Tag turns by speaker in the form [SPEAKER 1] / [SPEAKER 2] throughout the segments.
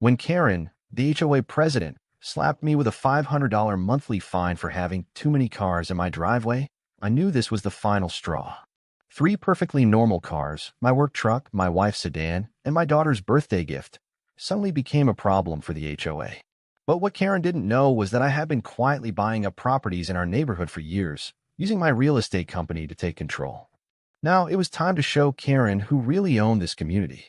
[SPEAKER 1] When Karen, the HOA president, slapped me with a $500 monthly fine for having too many cars in my driveway, I knew this was the final straw. 3 perfectly normal cars, my work truck, my wife's sedan, and my daughter's birthday gift, suddenly became a problem for the HOA. But what Karen didn't know was that I had been quietly buying up properties in our neighborhood for years, using my real estate company to take control. Now it was time to show Karen who really owned this community.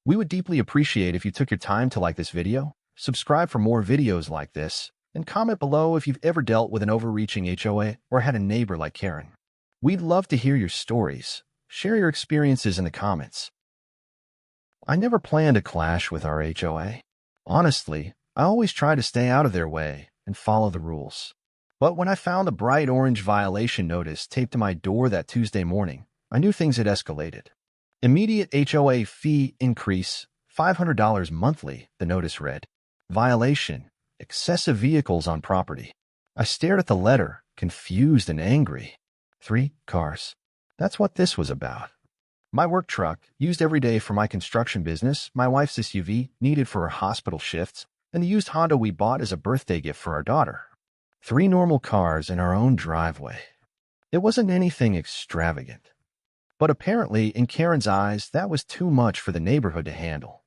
[SPEAKER 1] We would deeply appreciate if you took your time to like this video, subscribe for more videos like this, and comment below if you've ever dealt with an overreaching HOA or had a neighbor like Karen. We'd love to hear your stories. Share your experiences in the comments. I never planned a clash with our HOA. Honestly, I always try to stay out of their way and follow the rules. But when I found a bright orange violation notice taped to my door that Tuesday morning, I knew things had escalated. Immediate HOA fee increase, $500 monthly, the notice read. Violation, excessive vehicles on property. I stared at the letter, confused and angry. 3 cars. That's what this was about. My work truck, used every day for my construction business, my wife's SUV, needed for her hospital shifts, and the used Honda we bought as a birthday gift for our daughter. 3 normal cars in our own driveway. It wasn't anything extravagant. But apparently, in Karen's eyes, that was too much for the neighborhood to handle.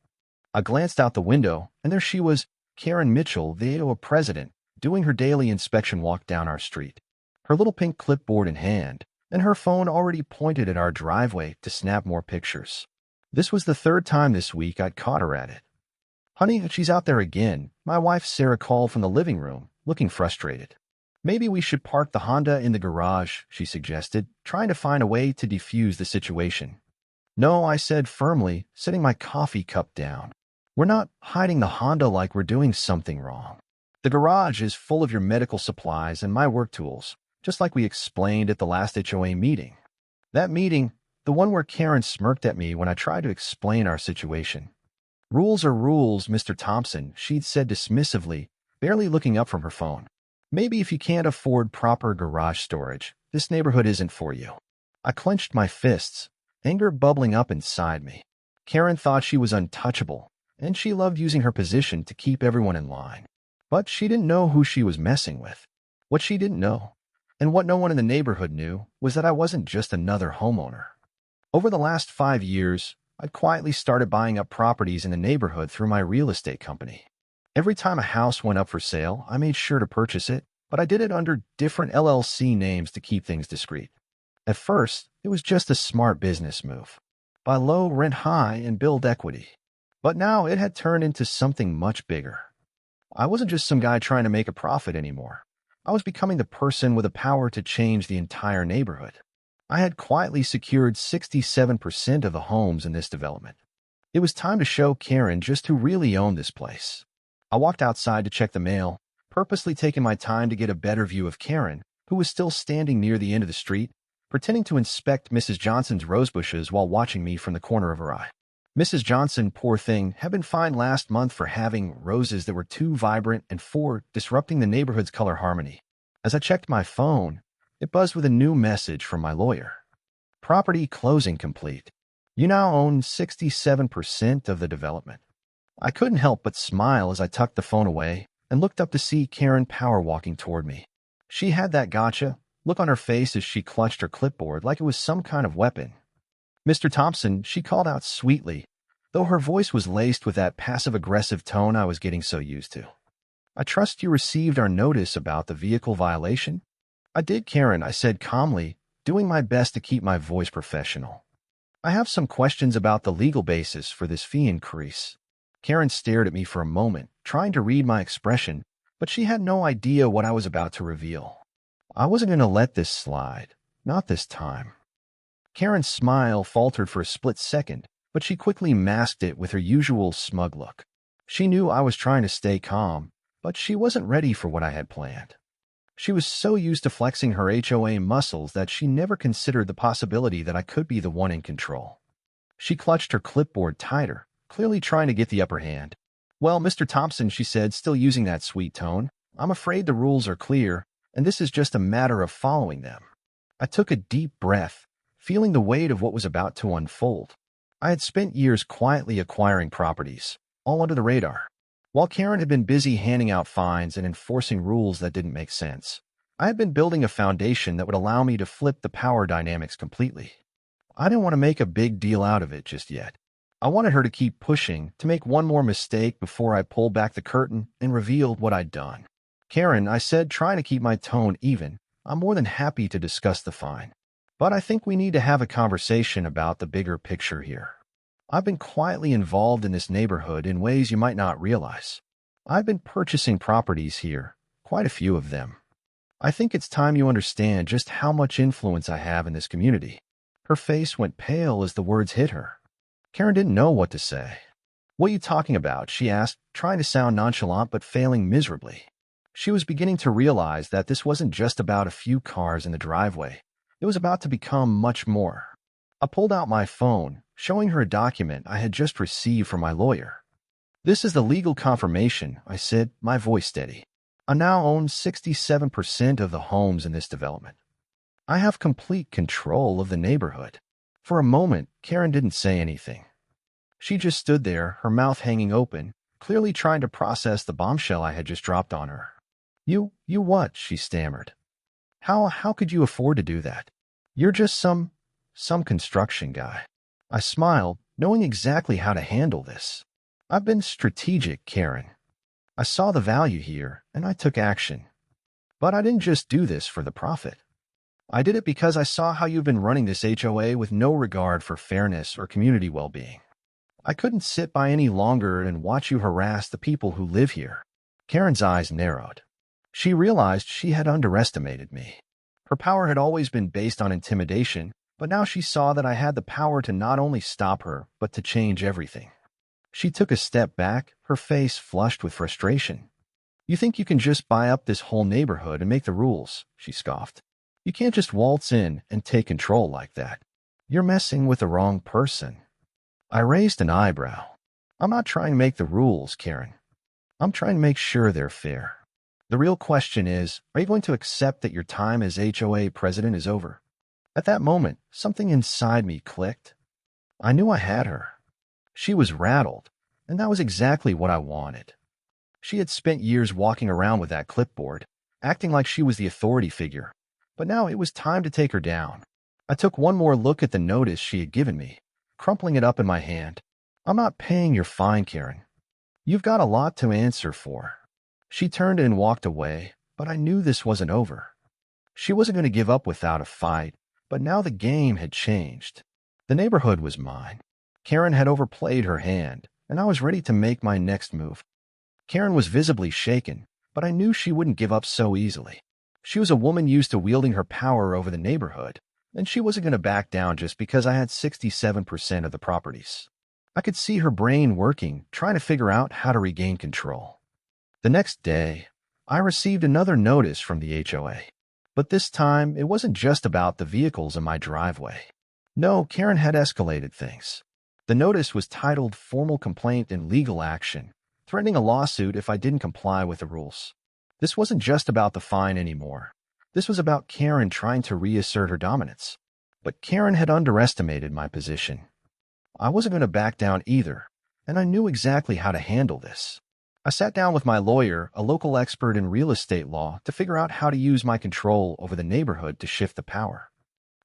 [SPEAKER 1] I glanced out the window, and there she was, Karen Mitchell, the HOA president, doing her daily inspection walk down our street, her little pink clipboard in hand, and her phone already pointed at our driveway to snap more pictures. This was the 3rd time this week I'd caught her at it. Honey, she's out there again, my wife Sarah called from the living room, looking frustrated. Maybe we should park the Honda in the garage, she suggested, trying to find a way to defuse the situation. No, I said firmly, setting my coffee cup down. We're not hiding the Honda like we're doing something wrong. The garage is full of your medical supplies and my work tools, just like we explained at the last HOA meeting. That meeting, the one where Karen smirked at me when I tried to explain our situation. Rules are rules, Mr. Thompson, she'd said dismissively, barely looking up from her phone. Maybe if you can't afford proper garage storage, this neighborhood isn't for you. I clenched my fists, anger bubbling up inside me. Karen thought she was untouchable, and she loved using her position to keep everyone in line. But she didn't know who she was messing with. What she didn't know, and what no one in the neighborhood knew, was that I wasn't just another homeowner. Over the last 5 years, I'd quietly started buying up properties in the neighborhood through my real estate company. Every time a house went up for sale, I made sure to purchase it, but I did it under different LLC names to keep things discreet. At first, it was just a smart business move. Buy low, rent high, and build equity. But now it had turned into something much bigger. I wasn't just some guy trying to make a profit anymore. I was becoming the person with the power to change the entire neighborhood. I had quietly secured 67% of the homes in this development. It was time to show Karen just who really owned this place. I walked outside to check the mail, purposely taking my time to get a better view of Karen, who was still standing near the end of the street, pretending to inspect Mrs. Johnson's rose bushes while watching me from the corner of her eye. Mrs. Johnson, poor thing, had been fined last month for having roses that were too vibrant and for disrupting the neighborhood's color harmony. As I checked my phone, it buzzed with a new message from my lawyer. Property closing complete. You now own 67% of the development. I couldn't help but smile as I tucked the phone away and looked up to see Karen power walking toward me. She had that gotcha look on her face as she clutched her clipboard like it was some kind of weapon. Mr. Thompson, she called out sweetly, though her voice was laced with that passive-aggressive tone I was getting so used to. I trust you received our notice about the vehicle violation? I did, Karen, I said calmly, doing my best to keep my voice professional. I have some questions about the legal basis for this fee increase. Karen stared at me for a moment, trying to read my expression, but she had no idea what I was about to reveal. I wasn't going to let this slide. Not this time. Karen's smile faltered for a split second, but she quickly masked it with her usual smug look. She knew I was trying to stay calm, but she wasn't ready for what I had planned. She was so used to flexing her HOA muscles that she never considered the possibility that I could be the one in control. She clutched her clipboard tighter, clearly trying to get the upper hand. Well, Mr. Thompson, she said, still using that sweet tone, I'm afraid the rules are clear, and this is just a matter of following them. I took a deep breath, feeling the weight of what was about to unfold. I had spent years quietly acquiring properties, all under the radar. While Karen had been busy handing out fines and enforcing rules that didn't make sense, I had been building a foundation that would allow me to flip the power dynamics completely. I didn't want to make a big deal out of it just yet. I wanted her to keep pushing, to make one more mistake before I pulled back the curtain and revealed what I'd done. Karen, I said, trying to keep my tone even, I'm more than happy to discuss the fine. But I think we need to have a conversation about the bigger picture here. I've been quietly involved in this neighborhood in ways you might not realize. I've been purchasing properties here, quite a few of them. I think it's time you understand just how much influence I have in this community. Her face went pale as the words hit her. Karen didn't know what to say. What are you talking about? She asked, trying to sound nonchalant but failing miserably. She was beginning to realize that this wasn't just about a few cars in the driveway. It was about to become much more. I pulled out my phone, showing her a document I had just received from my lawyer. This is the legal confirmation, I said, my voice steady. I now own 67% of the homes in this development. I have complete control of the neighborhood. For a moment, Karen didn't say anything. She just stood there, her mouth hanging open, clearly trying to process the bombshell I had just dropped on her. You what? She stammered. How could you afford to do that? You're just some construction guy. I smiled, knowing exactly how to handle this. I've been strategic, Karen. I saw the value here, and I took action. But I didn't just do this for the profit. I did it because I saw how you've been running this HOA with no regard for fairness or community well-being. I couldn't sit by any longer and watch you harass the people who live here. Karen's eyes narrowed. She realized she had underestimated me. Her power had always been based on intimidation, but now she saw that I had the power to not only stop her, but to change everything. She took a step back, her face flushed with frustration. You think you can just buy up this whole neighborhood and make the rules, she scoffed. You can't just waltz in and take control like that. You're messing with the wrong person. I raised an eyebrow. I'm not trying to make the rules, Karen. I'm trying to make sure they're fair. The real question is, are you going to accept that your time as HOA president is over? At that moment, something inside me clicked. I knew I had her. She was rattled, and that was exactly what I wanted. She had spent years walking around with that clipboard, acting like she was the authority figure, but now it was time to take her down. I took one more look at the notice she had given me, crumpling it up in my hand. I'm not paying your fine, Karen. You've got a lot to answer for. She turned and walked away, but I knew this wasn't over. She wasn't going to give up without a fight, but now the game had changed. The neighborhood was mine. Karen had overplayed her hand, and I was ready to make my next move. Karen was visibly shaken, but I knew she wouldn't give up so easily. She was a woman used to wielding her power over the neighborhood, and she wasn't going to back down just because I had 67% of the properties. I could see her brain working, trying to figure out how to regain control. The next day, I received another notice from the HOA. But this time, it wasn't just about the vehicles in my driveway. No, Karen had escalated things. The notice was titled Formal Complaint and Legal Action, threatening a lawsuit if I didn't comply with the rules. This wasn't just about the fine anymore. This was about Karen trying to reassert her dominance. But Karen had underestimated my position. I wasn't going to back down either, and I knew exactly how to handle this. I sat down with my lawyer, a local expert in real estate law, to figure out how to use my control over the neighborhood to shift the power.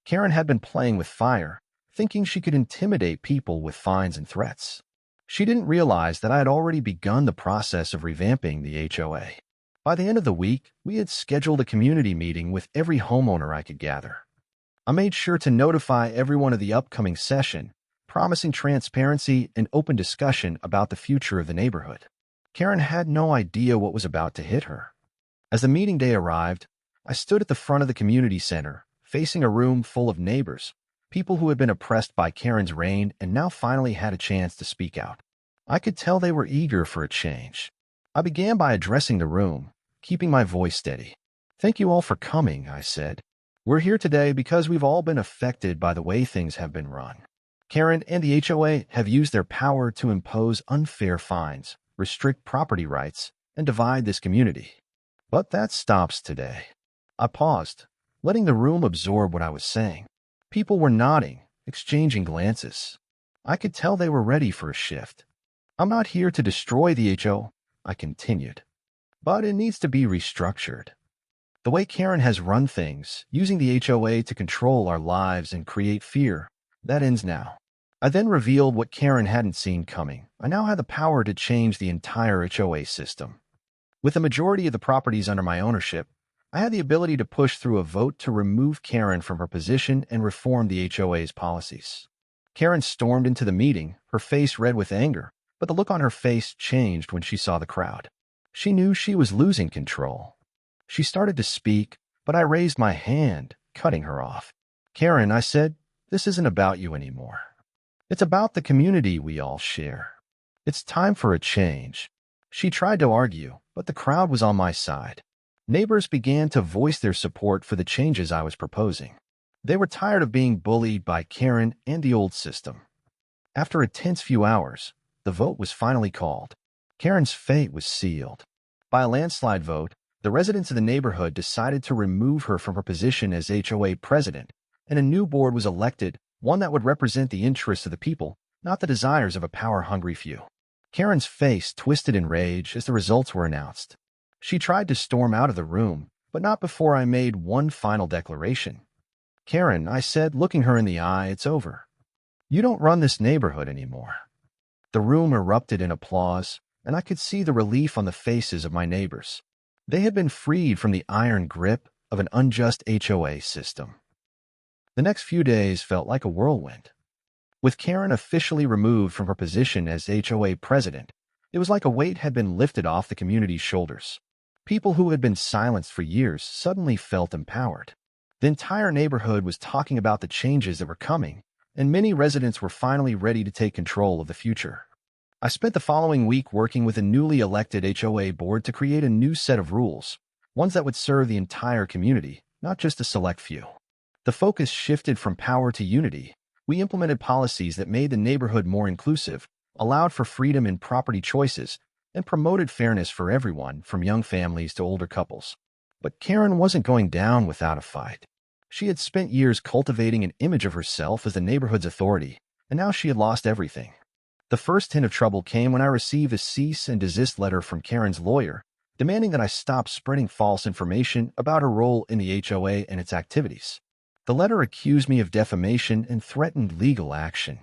[SPEAKER 1] Karen had been playing with fire, thinking she could intimidate people with fines and threats. She didn't realize that I had already begun the process of revamping the HOA. By the end of the week, we had scheduled a community meeting with every homeowner I could gather. I made sure to notify everyone of the upcoming session, promising transparency and open discussion about the future of the neighborhood. Karen had no idea what was about to hit her. As the meeting day arrived, I stood at the front of the community center, facing a room full of neighbors, people who had been oppressed by Karen's reign and now finally had a chance to speak out. I could tell they were eager for a change. I began by addressing the room, keeping my voice steady. Thank you all for coming, I said. We're here today because we've all been affected by the way things have been run. Karen and the HOA have used their power to impose unfair fines, restrict property rights, and divide this community. But that stops today. I paused, letting the room absorb what I was saying. People were nodding, exchanging glances. I could tell they were ready for a shift. I'm not here to destroy the HO, I continued, but it needs to be restructured. The way Karen has run things, using the HOA to control our lives and create fear, that ends now. I then revealed what Karen hadn't seen coming. I now had the power to change the entire HOA system. With the majority of the properties under my ownership, I had the ability to push through a vote to remove Karen from her position and reform the HOA's policies. Karen stormed into the meeting, her face red with anger, but the look on her face changed when she saw the crowd. She knew she was losing control. She started to speak, but I raised my hand, cutting her off. Karen, I said, this isn't about you anymore. It's about the community we all share. It's time for a change. She tried to argue, but the crowd was on my side. Neighbors began to voice their support for the changes I was proposing. They were tired of being bullied by Karen and the old system. After a tense few hours, the vote was finally called. Karen's fate was sealed. By a landslide vote, the residents of the neighborhood decided to remove her from her position as HOA president, and a new board was elected, one that would represent the interests of the people, not the desires of a power-hungry few. Karen's face twisted in rage as the results were announced. She tried to storm out of the room, but not before I made one final declaration. Karen, I said, looking her in the eye, it's over. You don't run this neighborhood anymore. The room erupted in applause, and I could see the relief on the faces of my neighbors. They had been freed from the iron grip of an unjust HOA system. The next few days felt like a whirlwind. With Karen officially removed from her position as HOA president, it was like a weight had been lifted off the community's shoulders. People who had been silenced for years suddenly felt empowered. The entire neighborhood was talking about the changes that were coming, and many residents were finally ready to take control of the future. I spent the following week working with a newly elected HOA board to create a new set of rules, ones that would serve the entire community, not just a select few. The focus shifted from power to unity. We implemented policies that made the neighborhood more inclusive, allowed for freedom in property choices, and promoted fairness for everyone, from young families to older couples. But Karen wasn't going down without a fight. She had spent years cultivating an image of herself as the neighborhood's authority, and now she had lost everything. The first hint of trouble came when I received a cease and desist letter from Karen's lawyer, demanding that I stop spreading false information about her role in the HOA and its activities. The letter accused me of defamation and threatened legal action.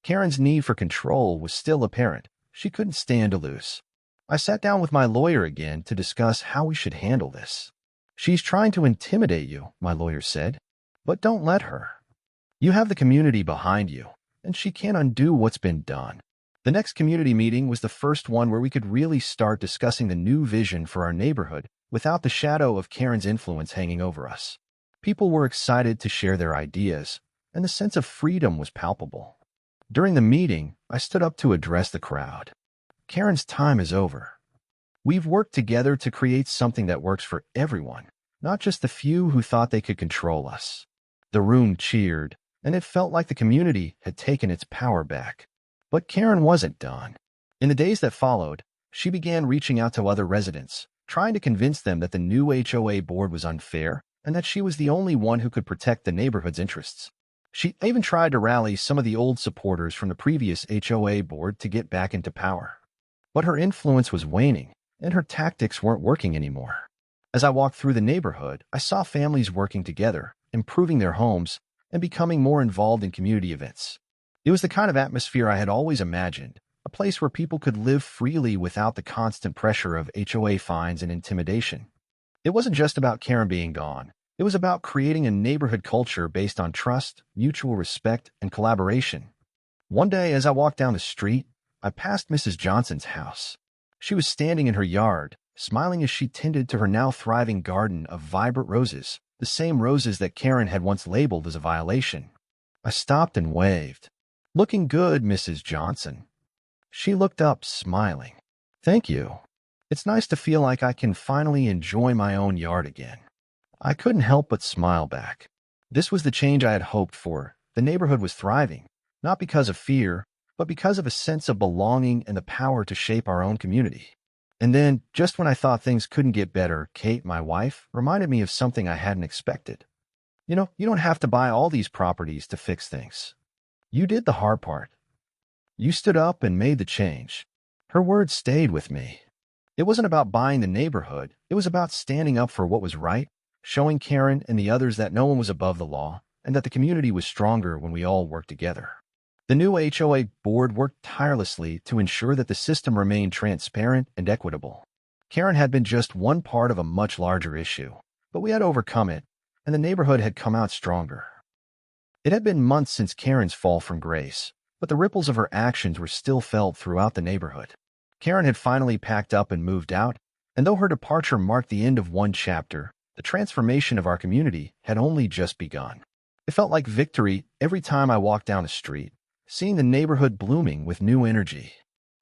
[SPEAKER 1] Karen's need for control was still apparent. She couldn't stand to lose. I sat down with my lawyer again to discuss how we should handle this. She's trying to intimidate you, my lawyer said, but don't let her. You have the community behind you, and she can't undo what's been done. The next community meeting was the first one where we could really start discussing the new vision for our neighborhood without the shadow of Karen's influence hanging over us. People were excited to share their ideas, and the sense of freedom was palpable. During the meeting, I stood up to address the crowd. Karen's time is over. We've worked together to create something that works for everyone, not just the few who thought they could control us. The room cheered, and it felt like the community had taken its power back. But Karen wasn't done. In the days that followed, she began reaching out to other residents, trying to convince them that the new HOA board was unfair and that she was the only one who could protect the neighborhood's interests. She even tried to rally some of the old supporters from the previous HOA board to get back into power. But her influence was waning, and her tactics weren't working anymore. As I walked through the neighborhood, I saw families working together, improving their homes, and becoming more involved in community events. It was the kind of atmosphere I had always imagined, a place where people could live freely without the constant pressure of HOA fines and intimidation. It wasn't just about Karen being gone. It was about creating a neighborhood culture based on trust, mutual respect, and collaboration. One day, as I walked down the street, I passed Mrs. Johnson's house. She was standing in her yard, smiling as she tended to her now thriving garden of vibrant roses, the same roses that Karen had once labeled as a violation. I stopped and waved. "Looking good, Mrs. Johnson." She looked up, smiling. "Thank you. It's nice to feel like I can finally enjoy my own yard again." I couldn't help but smile back. This was the change I had hoped for. The neighborhood was thriving, not because of fear, but because of a sense of belonging and the power to shape our own community. And then, just when I thought things couldn't get better, Kate, my wife, reminded me of something I hadn't expected. You don't have to buy all these properties to fix things. You did the hard part. You stood up and made the change. Her words stayed with me. It wasn't about buying the neighborhood. It was about standing up for what was right, showing Karen and the others that no one was above the law and that the community was stronger when we all worked together. The new HOA board worked tirelessly to ensure that the system remained transparent and equitable. Karen had been just one part of a much larger issue, but we had overcome it, and the neighborhood had come out stronger. It had been months since Karen's fall from grace, but the ripples of her actions were still felt throughout the neighborhood. Karen had finally packed up and moved out, and though her departure marked the end of one chapter, the transformation of our community had only just begun. It felt like victory every time I walked down the street, seeing the neighborhood blooming with new energy.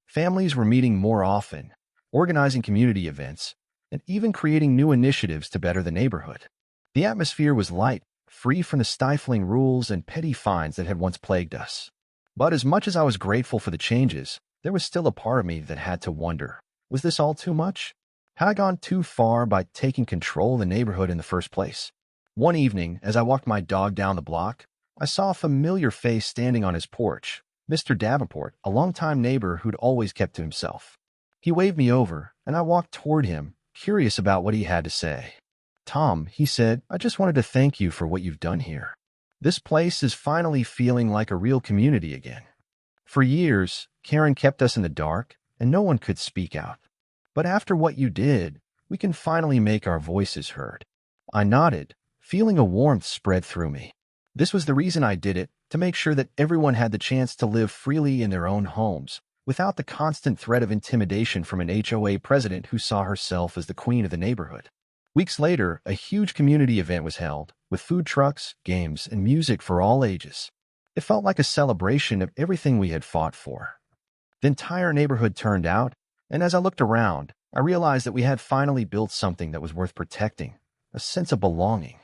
[SPEAKER 1] Families were meeting more often, organizing community events, and even creating new initiatives to better the neighborhood. The atmosphere was light, free from the stifling rules and petty fines that had once plagued us. But as much as I was grateful for the changes, there was still a part of me that had to wonder, was this all too much? Had I gone too far by taking control of the neighborhood in the first place? One evening, as I walked my dog down the block, I saw a familiar face standing on his porch, Mr. Davenport, a longtime neighbor who'd always kept to himself. He waved me over, and I walked toward him, curious about what he had to say. "Tom," he said, "I just wanted to thank you for what you've done here. This place is finally feeling like a real community again. For years, Karen kept us in the dark, and no one could speak out. But after what you did, we can finally make our voices heard." I nodded, feeling a warmth spread through me. This was the reason I did it, to make sure that everyone had the chance to live freely in their own homes, without the constant threat of intimidation from an HOA president who saw herself as the queen of the neighborhood. Weeks later, a huge community event was held, with food trucks, games, and music for all ages. It felt like a celebration of everything we had fought for. The entire neighborhood turned out, and as I looked around, I realized that we had finally built something that was worth protecting, a sense of belonging.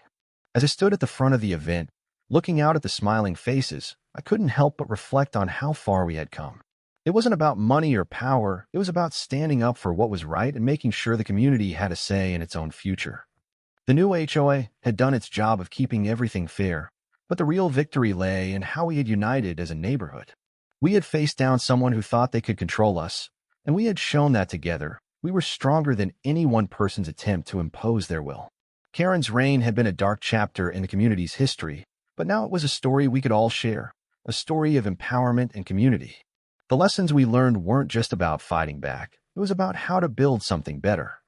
[SPEAKER 1] As I stood at the front of the event, looking out at the smiling faces, I couldn't help but reflect on how far we had come. It wasn't about money or power, it was about standing up for what was right and making sure the community had a say in its own future. The new HOA had done its job of keeping everything fair, but the real victory lay in how we had united as a neighborhood. We had faced down someone who thought they could control us, and we had shown that together we were stronger than any one person's attempt to impose their will. Karen's reign had been a dark chapter in the community's history, but now it was a story we could all share, a story of empowerment and community. The lessons we learned weren't just about fighting back, it was about how to build something better.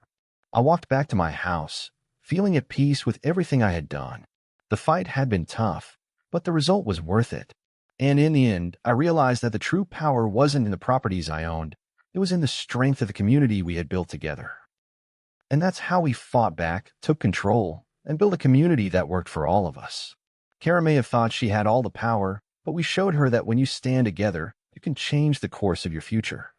[SPEAKER 1] I walked back to my house, feeling at peace with everything I had done. The fight had been tough, but the result was worth it. And in the end, I realized that the true power wasn't in the properties I owned, it was in the strength of the community we had built together. And that's how we fought back, took control, and built a community that worked for all of us. Karen may have thought she had all the power, but we showed her that when you stand together, you can change the course of your future.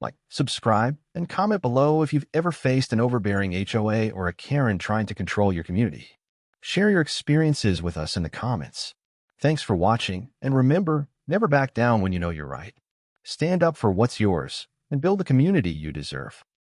[SPEAKER 1] Like, subscribe, and comment below if you've ever faced an overbearing HOA or a Karen trying to control your community. Share your experiences with us in the comments. Thanks for watching, and remember, never back down when you know you're right. Stand up for what's yours, and build the community you deserve.